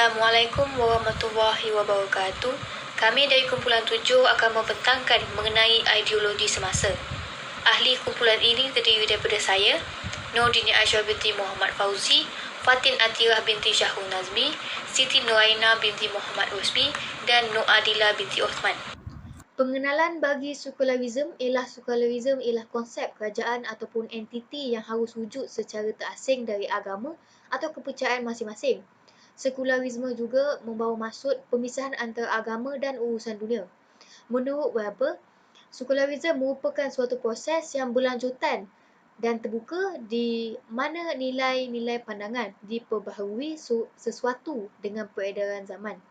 Assalamualaikum warahmatullahi wabarakatuh. Kami dari kumpulan 7 akan membentangkan mengenai ideologi semasa. Ahli kumpulan ini terdiri daripada saya, Nordini Aisyah binti Muhammad Fauzi, Fatin Atirah binti Syahrul Nazmi, Siti Nuraina binti Muhammad Rosmi dan Nur Adila binti Osman. Pengenalan bagi sekularisme ialah konsep kerajaan ataupun entiti yang harus wujud secara terasing dari agama atau kepercayaan masing-masing. Sekularisme juga membawa maksud pemisahan antara agama dan urusan dunia. Menurut Weber, sekularisme merupakan suatu proses yang berlanjutan dan terbuka di mana nilai-nilai pandangan diperbaharui sesuatu dengan peredaran zaman.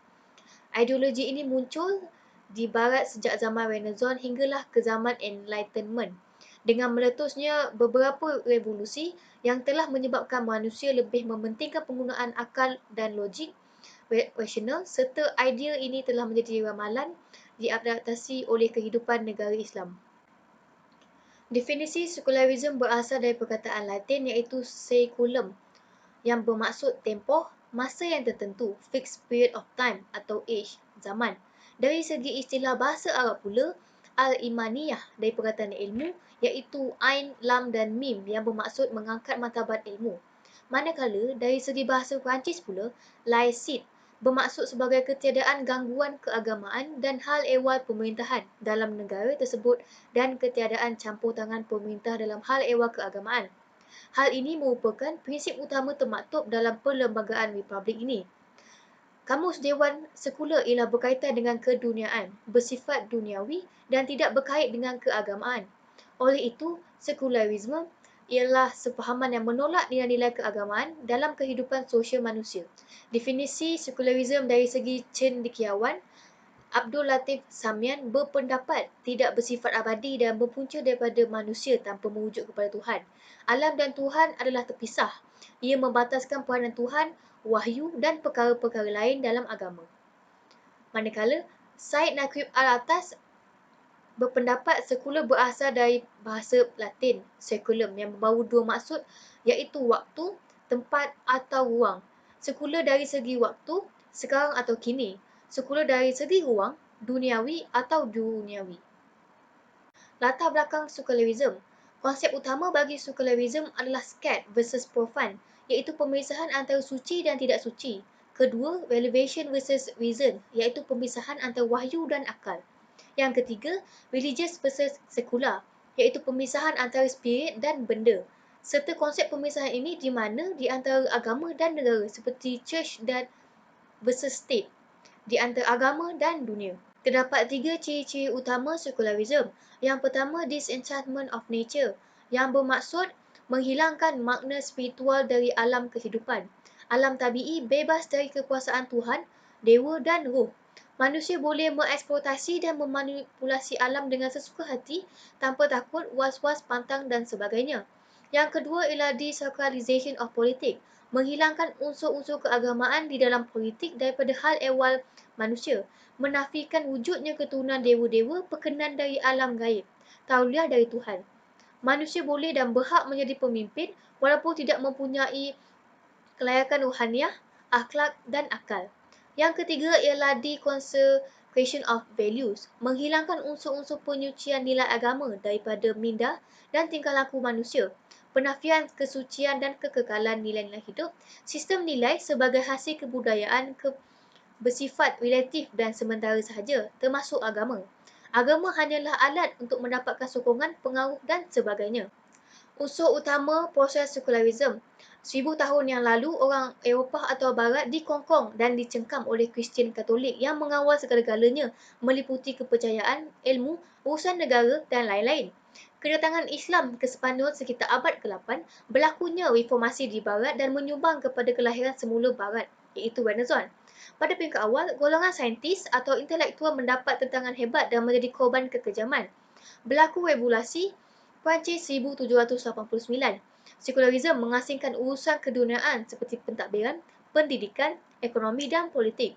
Ideologi ini muncul di barat sejak zaman Renaissance hinggalah ke zaman Enlightenment dengan meletusnya beberapa revolusi yang telah menyebabkan manusia lebih mementingkan penggunaan akal dan logik rasional serta idea ini telah menjadi ramalan diadaptasi oleh kehidupan negara Islam. Definisi sekularisme berasal dari perkataan Latin iaitu saeculum yang bermaksud tempoh, masa yang tertentu, fixed period of time atau age, zaman. Dari segi istilah bahasa Arab pula, al-imaniyah dari perkataan ilmu iaitu ain, lam dan mim yang bermaksud mengangkat martabat ilmu. Manakala dari segi bahasa Perancis pula, laicite bermaksud sebagai ketiadaan gangguan keagamaan dan hal ehwal pemerintahan dalam negara tersebut dan ketiadaan campur tangan pemerintah dalam hal ehwal keagamaan. Hal ini merupakan prinsip utama termaktub dalam perlembagaan republik ini. Kamus Dewan Sekular ialah berkaitan dengan keduniaan, bersifat duniawi dan tidak berkait dengan keagamaan. Oleh itu, sekularisme ialah sepahaman yang menolak nilai-nilai keagamaan dalam kehidupan sosial manusia. Definisi sekularisme dari segi cendekiawan, Abdul Latif Samian berpendapat tidak bersifat abadi dan berpunca daripada manusia tanpa merujuk kepada Tuhan. Alam dan Tuhan adalah terpisah. Ia membataskan peranan Tuhan, wahyu dan perkara-perkara lain dalam agama. Manakala, Said Naqib Al-Atas berpendapat sekular berasal dari bahasa Latin seculum yang membawa dua maksud iaitu waktu, tempat atau ruang. Sekular dari segi waktu, sekarang atau kini. Sekular dari segi ruang, duniawi atau duniawi. Latar belakang sekularisme. Konsep utama bagi sekularisme adalah scat versus profan, iaitu pemisahan antara suci dan tidak suci. Kedua, revelation versus reason, iaitu pemisahan antara wahyu dan akal. Yang ketiga, religious versus sekular, iaitu pemisahan antara spirit dan benda. Serta konsep pemisahan ini di mana di antara agama dan negara seperti church dan versus state, di antara agama dan dunia. Terdapat 3 ciri-ciri utama sekularisme. Yang pertama, disenchantment of nature, yang bermaksud menghilangkan makna spiritual dari alam kehidupan. Alam tabi'i bebas dari kekuasaan Tuhan, dewa dan roh. Manusia boleh mengeksploitasi dan memanipulasi alam dengan sesuka hati tanpa takut, was-was, pantang dan sebagainya. Yang kedua ialah desacralization of politics, menghilangkan unsur-unsur keagamaan di dalam politik daripada hal ehwal manusia, menafikan wujudnya keturunan dewa-dewa perkenan dari alam gaib, tauliah dari Tuhan. Manusia boleh dan berhak menjadi pemimpin walaupun tidak mempunyai kelayakan rohaniah, akhlak dan akal. Yang ketiga ialah deconsecration of values, menghilangkan unsur-unsur penyucian nilai agama daripada minda dan tingkah laku manusia, penafian kesucian dan kekekalan nilai-nilai hidup, sistem nilai sebagai hasil kebudayaan bersifat relatif dan sementara sahaja, termasuk agama. Agama hanyalah alat untuk mendapatkan sokongan, pengaruh dan sebagainya. Unsur utama proses sekularisme. 1000 tahun yang lalu, orang Eropah atau Barat dikongkong dan dicengkam oleh Kristian Katolik yang mengawal segala-galanya meliputi kepercayaan, ilmu, urusan negara dan lain-lain. Kedatangan Islam ke Sepanyol sekitar abad ke-8 berlakunya reformasi di Barat dan menyumbang kepada kelahiran semula Barat, iaitu Renaissance. Pada peringkat awal, golongan saintis atau intelektual mendapat tentangan hebat dan menjadi korban kekejaman. Berlaku revolusi Perancis 1789. Sekularisme mengasingkan urusan keduniaan seperti pentadbiran, pendidikan, ekonomi dan politik.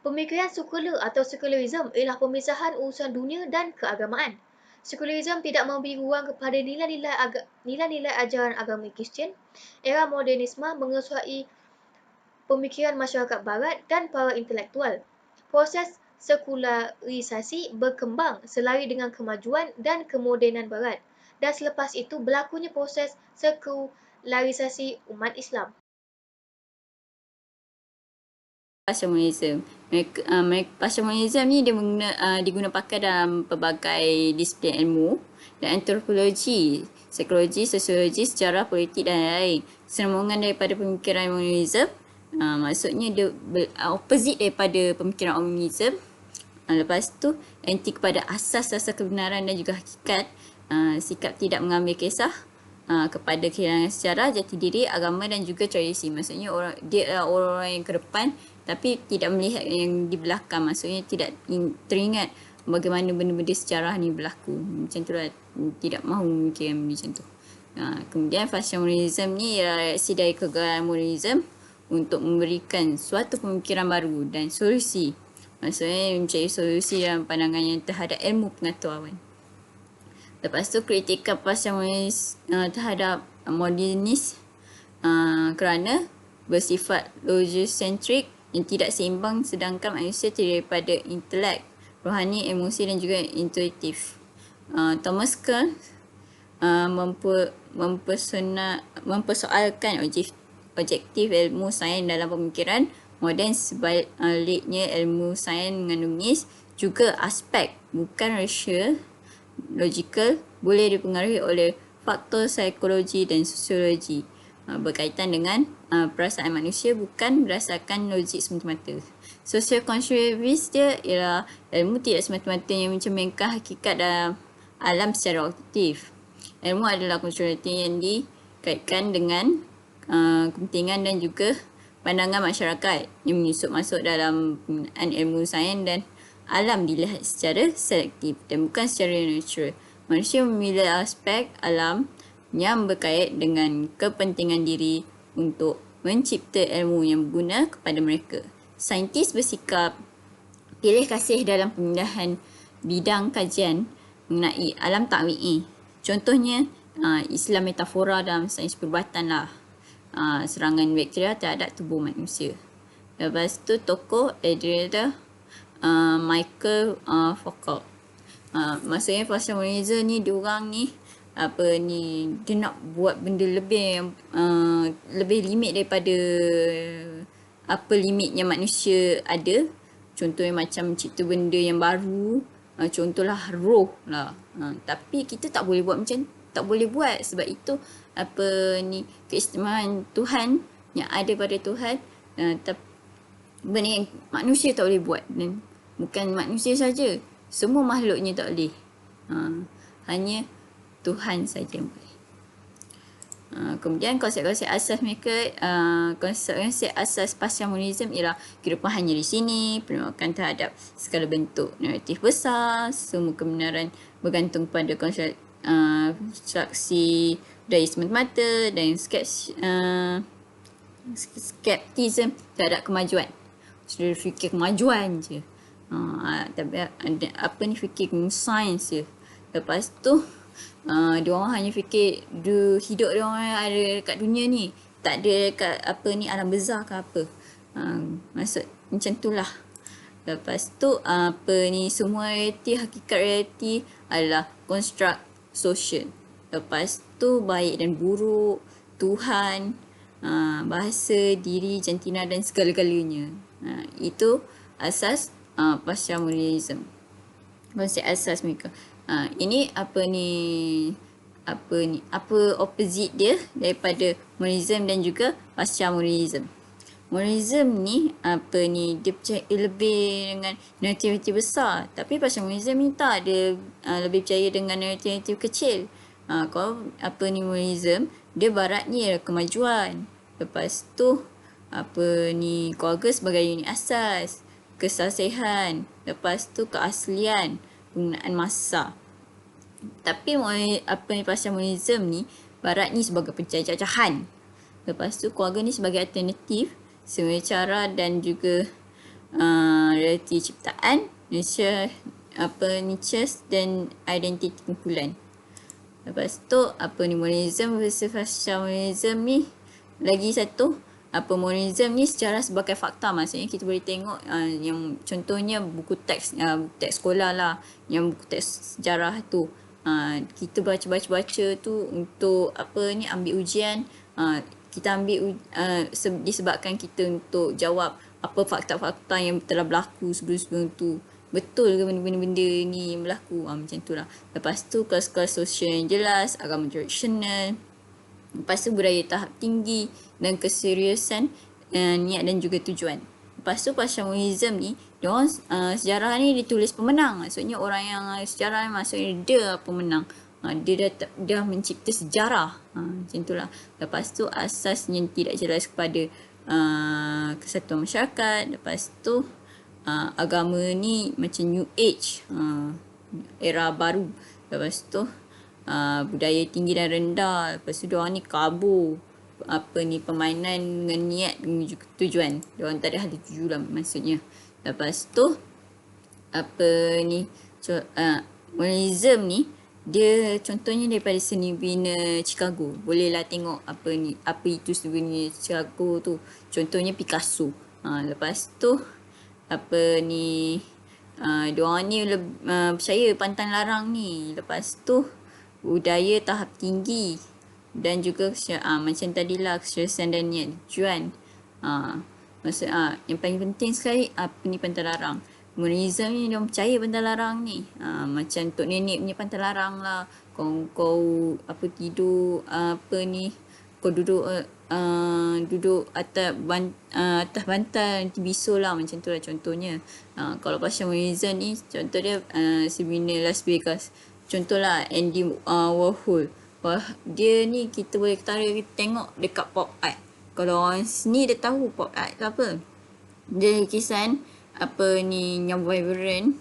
Pemikiran sekular atau sekularisme ialah pemisahan urusan dunia dan keagamaan. Sekularisme tidak memberi ruang kepada nilai-nilai ajaran agama Kristian. Era modernisme mengesuai pemikiran masyarakat barat dan para intelektual. Proses sekularisasi berkembang selari dengan kemajuan dan kemodenan barat, dan selepas itu berlakunya proses sekularisasi umat Islam. Passionism. Passionism ni diguna pakai dalam pelbagai disiplin ilmu dan antropologi, psikologi, sosiologi, sejarah, politik dan lain-lain. Serungan daripada pemikiran humanism, maksudnya dia opposite daripada pemikiran humanism. Lepas tu anti kepada asas-asas kebenaran dan juga hakikat, sikap tidak mengambil kisah kepada kehilangan sejarah, jati diri, agama dan juga tradisi. Maksudnya dia adalah orang-orang yang ke depan tapi tidak melihat yang di belakang. Maksudnya tidak teringat bagaimana benda-benda sejarah ni berlaku. Macam tu lah, tidak mahu memikirkan macam tu. Kemudian fashion ni ialah reaksi dari kegagalan modernism untuk memberikan suatu pemikiran baru dan solusi. Maksudnya mencari solusi dalam pandangan yang terhadap ilmu pengetahuan. Lepas tu kritikan passionis terhadap modernis kerana bersifat logicentrik yang tidak seimbang, sedangkan manusia terdiri daripada intelek, rohani, emosi dan juga intuitif. Thomas Kuhn mempersoalkan objektif ilmu sains dalam pemikiran moden, sebaliknya ilmu sains mengandungi juga aspek bukan rasional, logikal, boleh dipengaruhi oleh faktor psikologi dan sosiologi berkaitan dengan perasaan manusia, bukan berdasarkan logik semata-mata. Sosiokonstruktivis dia ialah ilmu tidak semata-mata yang mencerminkan hakikat dalam alam secara objektif. Ilmu adalah konstruktif yang dikaitkan dengan kepentingan dan juga pandangan masyarakat yang menyusup masuk dalam penggunaan ilmu sains dan alam dilihat secara selektif dan bukan secara natural. Manusia memilih aspek alam yang berkait dengan kepentingan diri untuk mencipta ilmu yang berguna kepada mereka. Saintis bersikap pilih kasih dalam pemindahan bidang kajian mengenai alam tabi'i. Contohnya Islam metafora dalam sains perubatan lah. Serangan bakteria terhadap tubuh manusia. Lepas tu tokoh Adriana Michael Foucault. Maksudnya fashion ni diorang ni dia nak buat benda lebih lebih limit daripada apa limit yang manusia ada. Contohnya macam cipta benda yang baru, contohlah roh lah. Tapi kita tak boleh buat macam, tak boleh buat sebab itu keistimewaan Tuhan yang ada pada Tuhan, benda yang manusia tak boleh buat. Dan bukan manusia saja, semua makhluknya tak boleh. Hanya Tuhan saja yang boleh. Kemudian konsep-konsep asas mereka, konsep-konsep asas passionism ialah kehidupan hanya di sini, penolakan terhadap segala bentuk naratif besar, semua kebenaran bergantung pada konstruksi dari semata-mata, dan skeptism terhadap kemajuan. Sudah fikir kemajuan je. Tapi fikir sains je. Lepas tu diorang hanya fikir hidup diorang ada dekat dunia ni, tak ada dekat alam bezar ke apa. Maksud macam tu lah. Lepas tu semua realiti, hakikat realiti adalah construct social. Lepas tu baik dan buruk, Tuhan, bahasa, diri, jantina dan segala-galanya. Itu asas passionism. Konsep asas mereka. Ini apa opposite dia daripada monism dan juga passionism. Monism ni dia percaya lebih dengan naratif besar, tapi passionism ni tak, dia lebih percaya dengan naratif kecil. Kalau monism dia barat ni adalah kemajuan. Lepas tu keluarga sebagai unit asas, kesasihan, lepas tu keaslian, penggunaan masa. Tapi passionism ni barat ni sebagai pencacahan. Lepas tu keluarga ni sebagai alternatif, semua cara dan juga realiti ciptaan, nature dan identiti kumpulan. Lepas tu monism versus passionism ni lagi satu Modernism ni sejarah sebagai fakta, maksudnya kita boleh tengok yang contohnya buku teks sekolah lah, yang buku teks sejarah tu kita baca tu untuk ambil ujian, kita ambil disebabkan kita untuk jawab apa fakta-fakta yang telah berlaku sebelum-sebelum tu, betul ke benda-benda ni yang berlaku, macam tu lah. Lepas tu kelas-kelas sosial yang jelas, agama tradisional. Lepas tu budaya tahap tinggi dan keseriusan niat dan juga tujuan. Lepas tu Pashamonism ni, diorang sejarah ni ditulis pemenang. Maksudnya orang yang sejarah ni maksudnya dia pemenang. Dia dah mencipta sejarah. Macam tu lah. Lepas tu asasnya tidak jelas kepada kesatuan masyarakat. Lepas tu agama ni macam New Age, era baru. Lepas tu budaya tinggi dan rendah. Lepas tu diorang ni kabur permainan dengan niat menuju tujuan. Diorang tak ada hal tuju lah maksudnya. Lepas tu modernism ni dia contohnya daripada seni bina Chicago. Bolehlah tengok apa itu seni bina Chicago tu. Contohnya Picasso. Lepas tu diorang ni percaya pantang larang ni. Lepas tu budaya tahap tinggi dan juga macam tadilah keseriusan dan niat tujuan. Yang paling penting sekali pantang larang. Modernism ni dia percaya pantang larang ni. Macam Tok Nenek punya pantang larang lah. Kau tidur kau duduk atas bantal nanti bisul lah, macam tu lah contohnya. Kalau pasal modernism ni contoh dia seminar Las Vegas. Contohlah Andy Warhol. Dia ni kita boleh kita tengok dekat pop art. Kalau orang sini dia tahu pop art tu apa. Dia lukisan yang vibrant,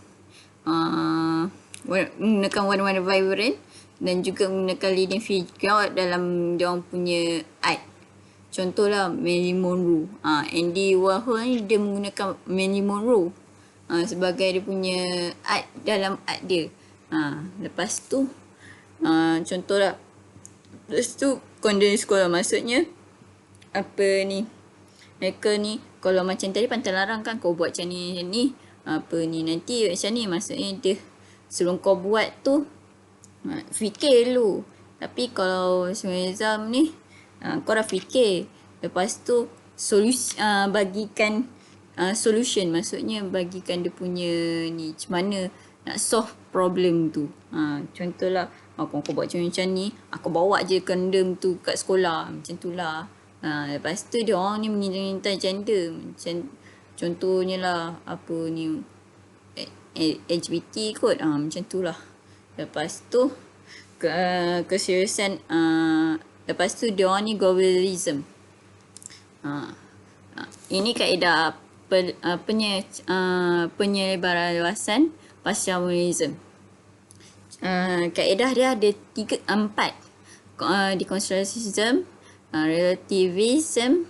menggunakan warna-warna vibrant dan juga menggunakan leading figure dalam dia orang punya art. Contohlah Marilyn Monroe. Andy Warhol ni dia menggunakan Marilyn Monroe sebagai dia punya art dalam art dia. Lepas tu contohlah, lepas tu kondisi sekolah, maksudnya mereka ni kalau macam tadi pantang larang kan, kau buat macam ni nanti macam ni, maksudnya dia sebelum kau buat tu fikir dulu. Tapi kalau modernism ni kau dah fikir, lepas tu bagikan solution, maksudnya bagikan dia punya ni macam mana nak solve problem tu. Contohlah kau buat macam ni, aku bawa je condom tu kat sekolah, macam tu lah. Lepas tu dia orang ni mengintai gender, macam contohnya lah LGBT kot, macam tu lah. Lepas tu keseriusan, lepas tu dia orang ni globalism. Ini kaedah penyelebaran luasan pasca modernism. Kaedah dia ada 4. Deconstructionism, relativism,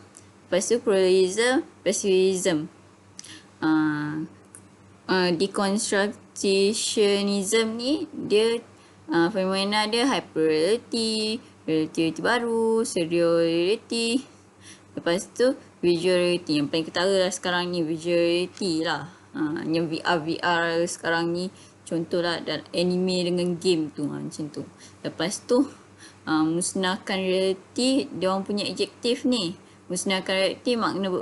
lepas tu pluralism, pessimism. Deconstructionism ni dia fenomena dia hyperreality, relativity baru, surreal reality. Lepas tu visual reality, yang paling ketara lah sekarang ni visual reality lah. Yang VR sekarang ni contohlah dan anime dengan game tu, macam tu. Lepas tu musnahkan reality, dia orang punya adjektif ni. Musnahkan reality makna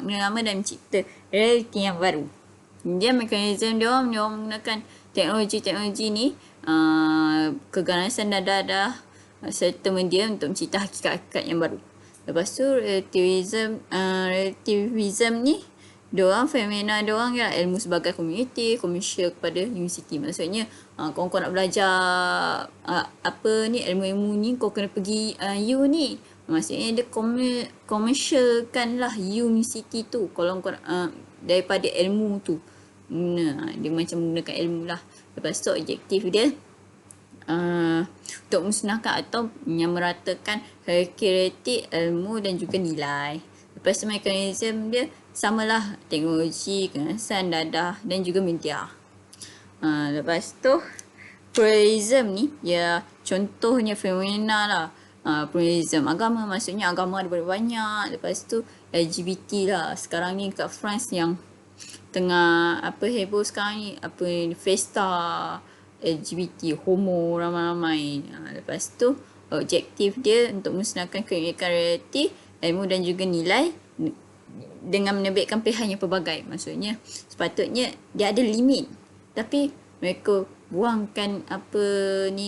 lama dan mencipta reality yang baru. Dia mekanisme dia orang menggunakan teknologi ni, keganasan dadah serta media untuk mencipta hakikat-hakikat yang baru. Lepas tu relativism ni, diorang fenomena diorang ya ilmu sebagai community, komersial kepada universiti. Maksudnya kau nak belajar ilmu-ilmu ni, kau kena pergi U ni. Maksudnya dia komersialkan lah universiti tu. Kalau kau daripada ilmu tu dia macam menggunakan ilmu lah. Lepas tu objektif dia untuk musnahkan atau menyamaratakan hierarki ilmu dan juga nilai. Lepas tu mekanisme dia samalah, teknologi, keganasan dadah dan juga media. Lepas tu pluralism ni ya contohnya fenomena lah. pluralism agama, maksudnya agama ada banyak. Lepas tu LGBT lah. Sekarang ni kat France yang tengah heboh sekarang ni, Festa LGBT, homo ramai-ramai. Lepas tu objektif dia untuk musnahkan keunikan realiti, ilmu dan juga nilai dengan menerbitkan pilihan yang pelbagai. Maksudnya sepatutnya dia ada limit, tapi mereka buangkan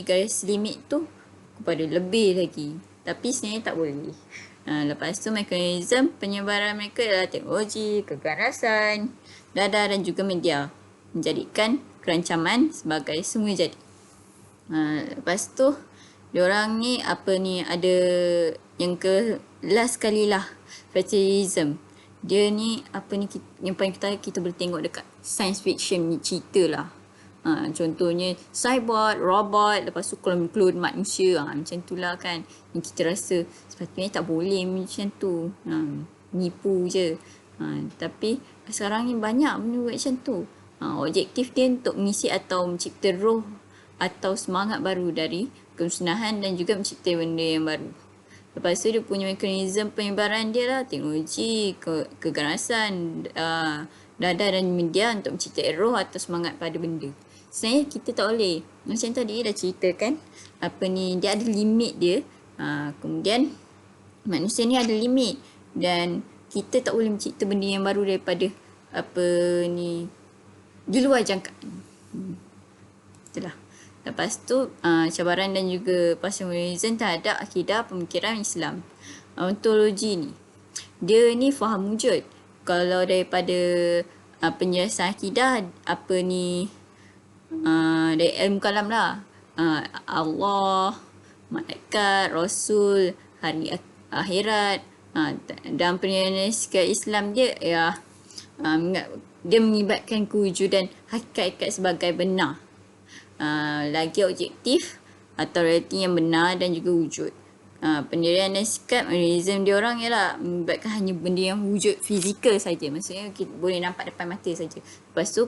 garis limit tu kepada lebih lagi. Tapi sebenarnya tak boleh. Lepas tu mekanisme penyebaran mereka adalah teknologi, keganasan, data dan juga media, menjadikan kerancaman sebagai semua jadi. Lepas tu diorang ni ada yang ke last kali lah, fatalism. Dia ni yang paling kita boleh tengok dekat science fiction ni, cerita lah. Contohnya cyborg, robot, lepas tu klon manusia, macam tu lah kan, yang kita rasa sepatutnya tak boleh macam tu, nipu je. Tapi sekarang ni banyak benda buat macam tu. Objektif dia untuk mengisi atau mencipta roh atau semangat baru dari kemusnahan dan juga mencipta benda yang baru. Lepas tu dia punya mekanisme penyebaran dia lah, teknologi, keganasan, dada dan media untuk mencipta roh atau semangat pada benda. Sebenarnya kita tak boleh. Macam tadi dah ceritakan, dia ada limit dia. Kemudian manusia ni ada limit dan kita tak boleh mencipta benda yang baru daripada di luar jangkaan. Itulah. Lepas tu cabaran dan juga passionalism terhadap akidah pemikiran Islam. Ontologi ni, dia ni faham wujud. Kalau daripada penjelasan akidah, dari ilmu kalam lah, Allah, malaikat, Rasul, hari akhirat, dalam penilaian sikap Islam dia dia mengibatkan kewujudan hakikat sebagai benar, lagi objektif atau realiti yang benar dan juga wujud. Pendirian dan sikap realism dia orang ialah mengibatkan hanya benda yang wujud fizikal saja, maksudnya kita boleh nampak depan mata saja. Lepas tu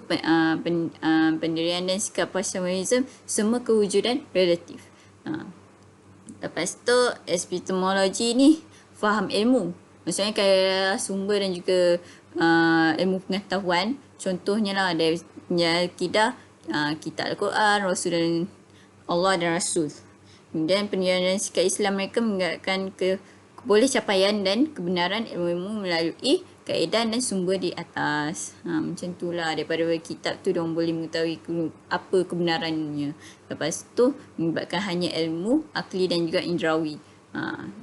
pendirian dan sikap passionalism semua kewujudan relatif. Lepas tu epistemologi ni faham ilmu, maksudnya kayak sumber dan juga ilmu pengetahuan. Contohnya lah dari akidah, kitab Al-Quran, Rasul dan Allah dan Rasul. Kemudian pendirian dan sikap Islam mereka menggerakkan boleh capaian dan kebenaran ilmu melalui kaedah dan sumber di atas. Macam tu lah, daripada kitab tu diorang boleh mengetahui apa kebenarannya. Lepas tu menyebabkan hanya ilmu akli dan juga indrawi.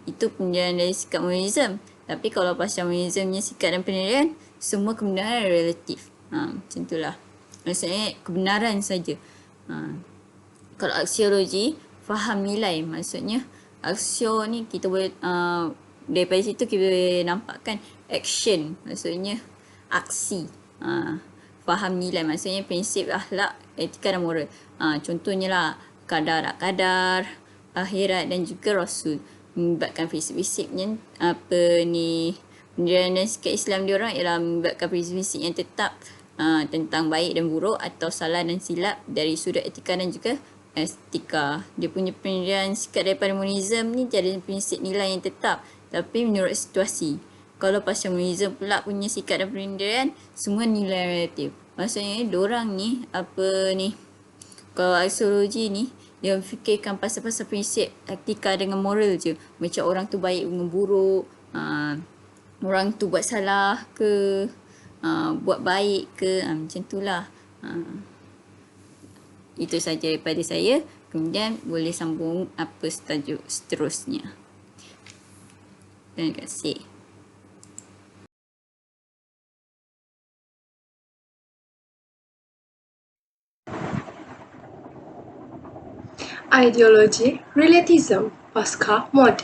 Itu pendirian dari sikap monism. Tapi kalau pasal monismnya sikap dan pendirian, semua kebenaran relatif. Macam tu lah, maksudnya kebenaran saja. Kalau aksiologi, faham nilai, maksudnya aksio ni kita boleh daripada situ kita boleh nampakkan action, maksudnya aksi. Faham nilai, maksudnya prinsip akhlak, etika dan moral. Contohnya lah kadar tak kadar, akhirat dan juga Rasul. Melibatkan prinsip-prinsipnya pendirian dan sikap Islam diorang ialah melibatkan prinsip-prinsip yang tetap tentang baik dan buruk atau salah dan silap dari sudut etika dan juga estetika. Dia punya pendirian sikap daripada monism ni tiada prinsip nilai yang tetap, tapi menurut situasi. Kalau pasal monism pula punya sikap dan pendirian semua nilai relatif. Maksudnya diorang ni kalau aksiologi ni dia fikirkan pasal-pasal prinsip etika dengan moral je. Macam orang tu baik dengan buruk, orang tu buat salah ke, buat baik ke, macam tu lah. Itu saja daripada saya. Kemudian boleh sambung tajuk seterusnya. Terima kasih. Ideologi relativism pasca moden.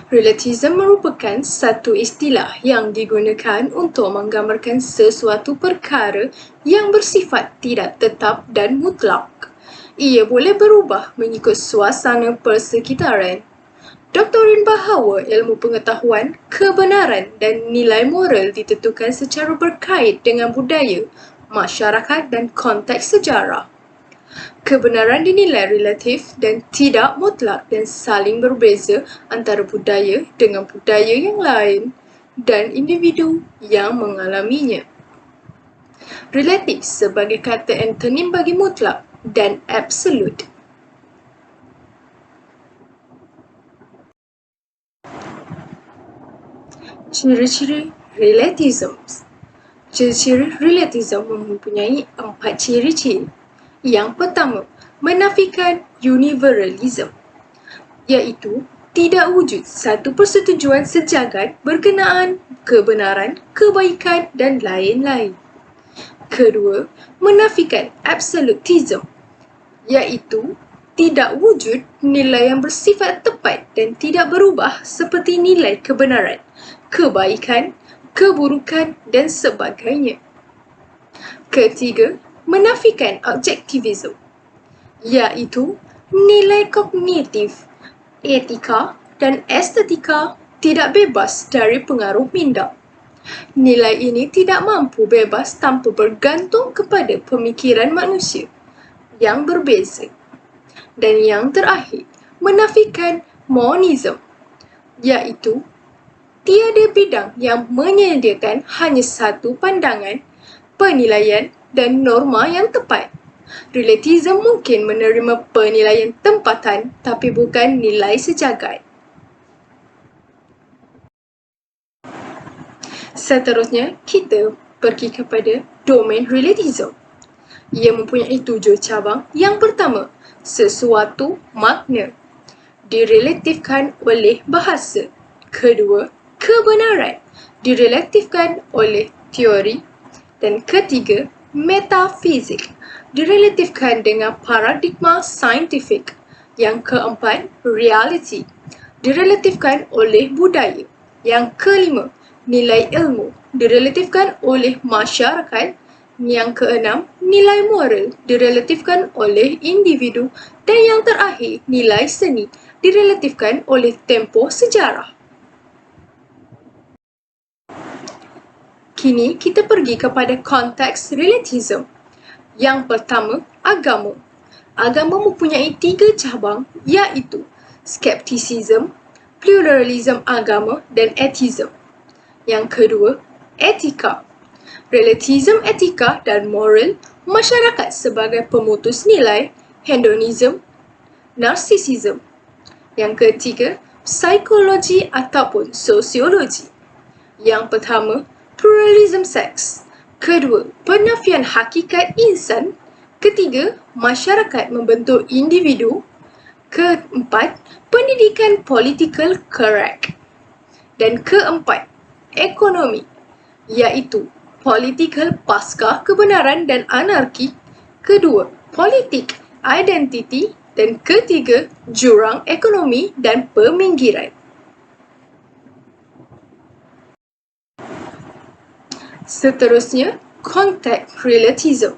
Relativism merupakan satu istilah yang digunakan untuk menggambarkan sesuatu perkara yang bersifat tidak tetap dan mutlak. Ia boleh berubah mengikut suasana persekitaran. Doktrin bahawa ilmu pengetahuan, kebenaran dan nilai moral ditentukan secara berkait dengan budaya, masyarakat dan konteks sejarah. Kebenaran dinilai relatif dan tidak mutlak dan saling berbeza antara budaya dengan budaya yang lain dan individu yang mengalaminya. Relatif sebagai kata antonim bagi mutlak dan absolut. Ciri-ciri relativism. Ciri-ciri relativism mempunyai 4 ciri-ciri. Yang pertama, menafikan universalism, iaitu tidak wujud satu persetujuan sejagat berkenaan kebenaran, kebaikan dan lain-lain. Kedua, menafikan absolutism, iaitu tidak wujud nilai yang bersifat tepat dan tidak berubah seperti nilai kebenaran, kebaikan, keburukan dan sebagainya. Ketiga, menafikan objektivism, iaitu nilai kognitif, etika dan estetika tidak bebas dari pengaruh minda. Nilai ini tidak mampu bebas tanpa bergantung kepada pemikiran manusia yang berbeza. Dan yang terakhir, menafikan monism, iaitu tiada bidang yang menyediakan hanya satu pandangan, penilaian dan norma yang tepat. Relativism mungkin menerima penilaian tempatan tapi bukan nilai sejagat. Seterusnya, kita pergi kepada domain relativism. Ia mempunyai 7 cabang. Yang pertama, sesuatu makna direlatifkan oleh bahasa. Kedua, kebenaran direlatifkan oleh teori. Dan ketiga, metafizik direlatifkan dengan paradigma saintifik. Yang keempat, reality direlatifkan oleh budaya. Yang kelima, nilai ilmu direlatifkan oleh masyarakat. Yang keenam, nilai moral direlatifkan oleh individu. Dan yang terakhir, nilai seni direlatifkan oleh tempoh sejarah. Kini kita pergi kepada konteks relativism. Yang pertama, agama. Agama mempunyai 3 cabang, iaitu skepticism, pluralism agama dan atheism. Yang kedua, etika. Relativism etika dan moral, masyarakat sebagai pemutus nilai, hedonism, narsisism. Yang ketiga, psikologi ataupun sosiologi. Yang pertama, pluralism seks. Kedua, penafian hakikat insan. Ketiga, masyarakat membentuk individu. Keempat, pendidikan political correct. Dan keempat, ekonomi, iaitu political pasca kebenaran dan anarki. Kedua, politik, identiti. Dan ketiga, jurang ekonomi dan peminggiran. Seterusnya, konteks relativism.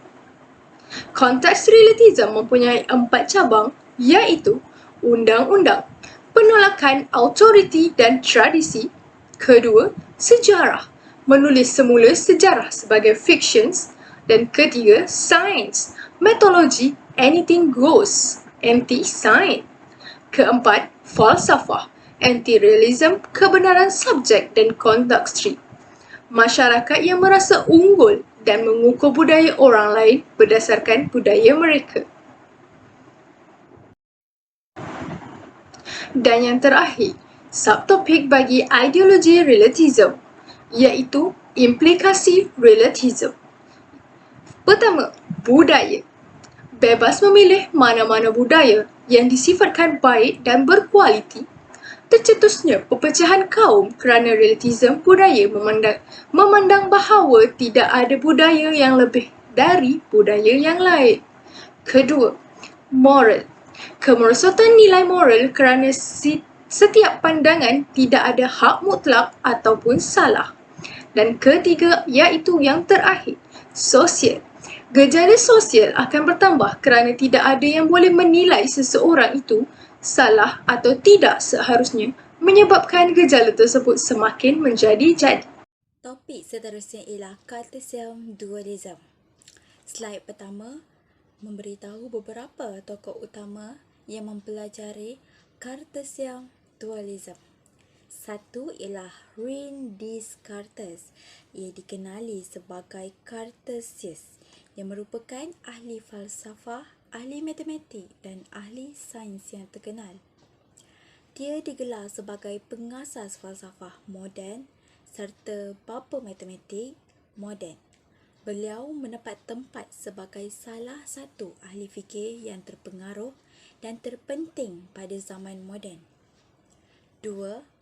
Konteks relativism mempunyai 4 cabang, iaitu undang-undang, penolakan autoriti dan tradisi. Kedua, sejarah, menulis semula sejarah sebagai fictions. Dan ketiga, sains, metodologi, anything goes, anti-science. Keempat, falsafah, anti-realism, kebenaran subjek dan konduktri. Masyarakat yang merasa unggul dan mengukur budaya orang lain berdasarkan budaya mereka. Dan yang terakhir, subtopik bagi ideologi relativism, iaitu implikasi relativism. Pertama, budaya. Bebas memilih mana-mana budaya yang disifatkan baik dan berkualiti. Tercetusnya perpecahan kaum kerana relativism budaya memandang bahawa tidak ada budaya yang lebih dari budaya yang lain. Kedua, moral. Kemerosotan nilai moral kerana setiap pandangan tidak ada hak mutlak ataupun salah. Dan ketiga, iaitu yang terakhir, sosial. Gejala sosial akan bertambah kerana tidak ada yang boleh menilai seseorang itu salah atau tidak seharusnya, menyebabkan gejala tersebut semakin menjadi-jadi. Topik seterusnya ialah Cartesian dualism. Slide pertama, memberitahu beberapa tokoh utama yang mempelajari Cartesian dualism. Satu ialah René Descartes. Ia dikenali sebagai Cartesius yang merupakan ahli falsafah, ahli matematik dan ahli sains yang terkenal. Dia digelar sebagai pengasas falsafah moden serta bapa matematik moden. Beliau mendapat tempat sebagai salah satu ahli fikir yang terpengaruh dan terpenting pada zaman moden. 2.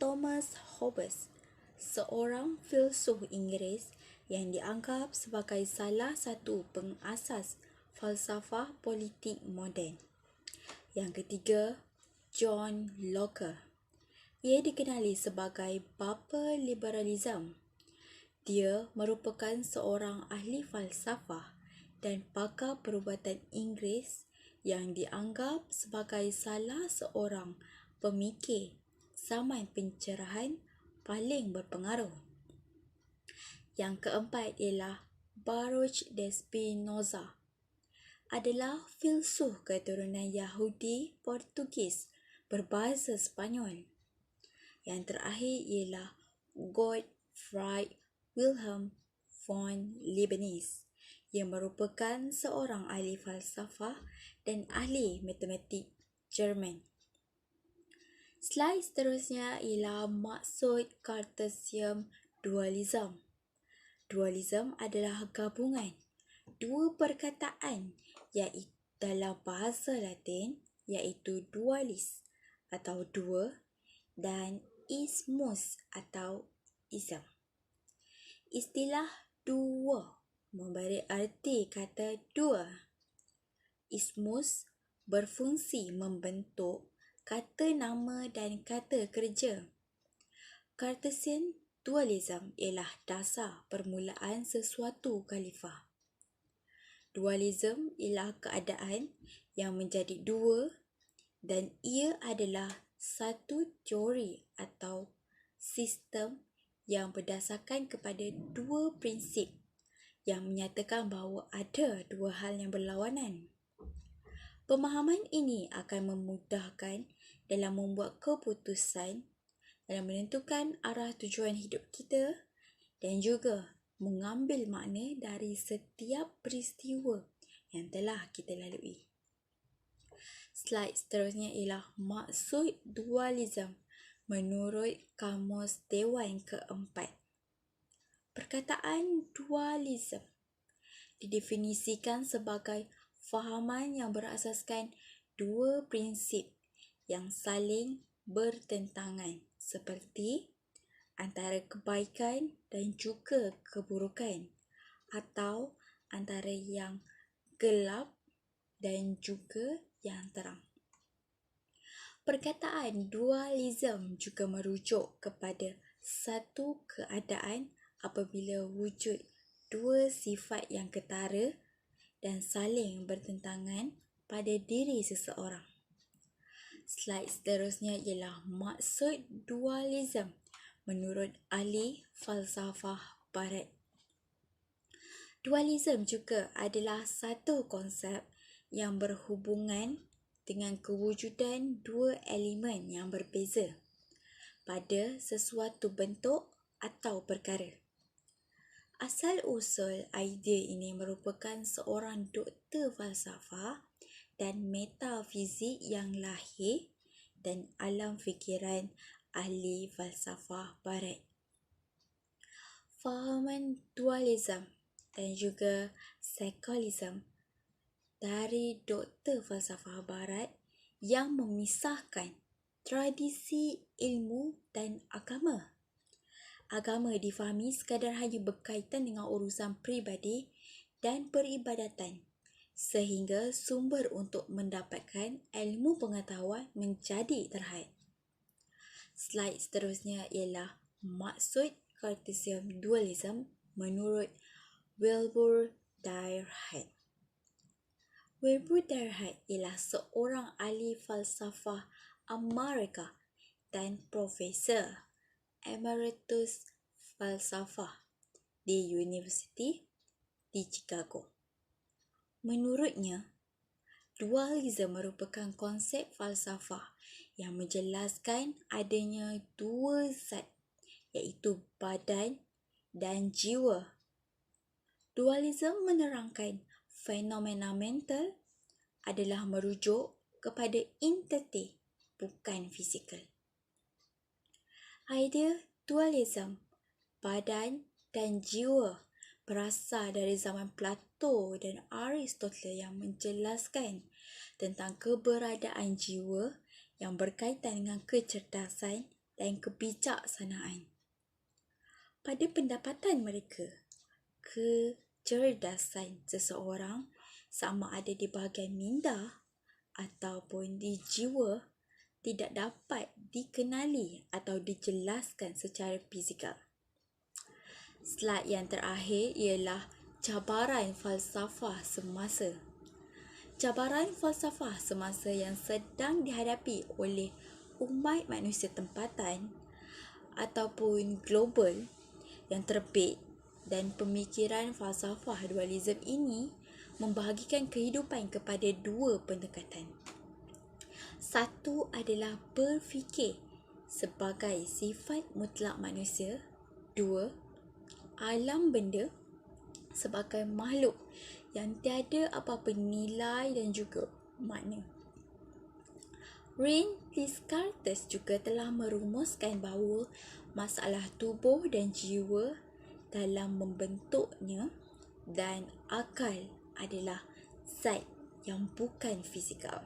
Thomas Hobbes, seorang filsuf Inggeris yang dianggap sebagai salah satu pengasas falsafah politik moden. Yang ketiga, John Locke. Ia dikenali sebagai bapa liberalisme. Dia merupakan seorang ahli falsafah dan pakar perubatan Inggeris yang dianggap sebagai salah seorang pemikir zaman pencerahan paling berpengaruh. Yang keempat ialah Baruch de Spinoza, adalah filsuf keturunan Yahudi Portugis berbahasa Sepanyol. Yang terakhir ialah Gottfried Wilhelm von Leibniz yang merupakan seorang ahli falsafah dan ahli matematik Jerman. Slide seterusnya ialah maksud Cartesian dualism. Dualism adalah gabungan dua perkataan iaitu dalam bahasa Latin iaitu dualis atau dua dan ismus atau ism. Istilah dua memberi arti kata dua. Ismus berfungsi membentuk kata nama dan kata kerja. Cartesian dualism ialah dasar permulaan sesuatu khalifah. Dualism ialah keadaan yang menjadi dua dan ia adalah satu teori atau sistem yang berdasarkan kepada dua prinsip yang menyatakan bahawa ada dua hal yang berlawanan. Pemahaman ini akan memudahkan dalam membuat keputusan, dalam menentukan arah tujuan hidup kita dan juga mengambil makna dari setiap peristiwa yang telah kita lalui. Slide seterusnya ialah maksud dualism menurut Kamus Dewan keempat. Perkataan dualism didefinisikan sebagai fahaman yang berasaskan dua prinsip yang saling bertentangan seperti antara kebaikan dan juga keburukan atau antara yang gelap dan juga yang terang. Perkataan dualism juga merujuk kepada satu keadaan apabila wujud dua sifat yang ketara dan saling bertentangan pada diri seseorang. Slide seterusnya ialah maksud dualism menurut ahli falsafah barat. Dualism juga adalah satu konsep yang berhubungan dengan kewujudan dua elemen yang berbeza pada sesuatu bentuk atau perkara. Asal-usul idea ini merupakan seorang doktor falsafah dan metafizik yang lahir dan alam fikiran ahli falsafah barat. Fahaman dualism dan juga sekularisme dari doktor falsafah barat yang memisahkan tradisi ilmu dan agama. Agama difahami sekadar hanya berkaitan dengan urusan peribadi dan peribadatan, sehingga sumber untuk mendapatkan ilmu pengetahuan menjadi terhad. Slide seterusnya ialah maksud Cartesian dualism menurut Wilbur Dyrehead. Wilbur Dyrehead ialah seorang ahli falsafah Amerika dan profesor emeritus falsafah di University di Chicago. Menurutnya, dualisme merupakan konsep falsafah yang menjelaskan adanya dua zat, iaitu badan dan jiwa. Dualisme menerangkan fenomena mental adalah merujuk kepada entiti, bukan fizikal. Idea dualisme badan dan jiwa berasal dari zaman Plato dan Aristotle yang menjelaskan tentang keberadaan jiwa yang berkaitan dengan kecerdasan dan kebijaksanaan. Pada pendapatan mereka, kecerdasan seseorang sama ada di bahagian minda ataupun di jiwa tidak dapat dikenali atau dijelaskan secara fizikal. Slide yang terakhir ialah cabaran falsafah semasa. Cabaran falsafah semasa yang sedang dihadapi oleh umat manusia tempatan ataupun global yang terbit, dan pemikiran falsafah dualisme ini membahagikan kehidupan kepada dua pendekatan. Satu adalah berfikir sebagai sifat mutlak manusia. Dua, alam benda sebagai makhluk yang tiada apa-apa nilai dan juga makna. Rene Descartes juga telah merumuskan bahawa masalah tubuh dan jiwa dalam membentuknya dan akal adalah zat yang bukan fizikal.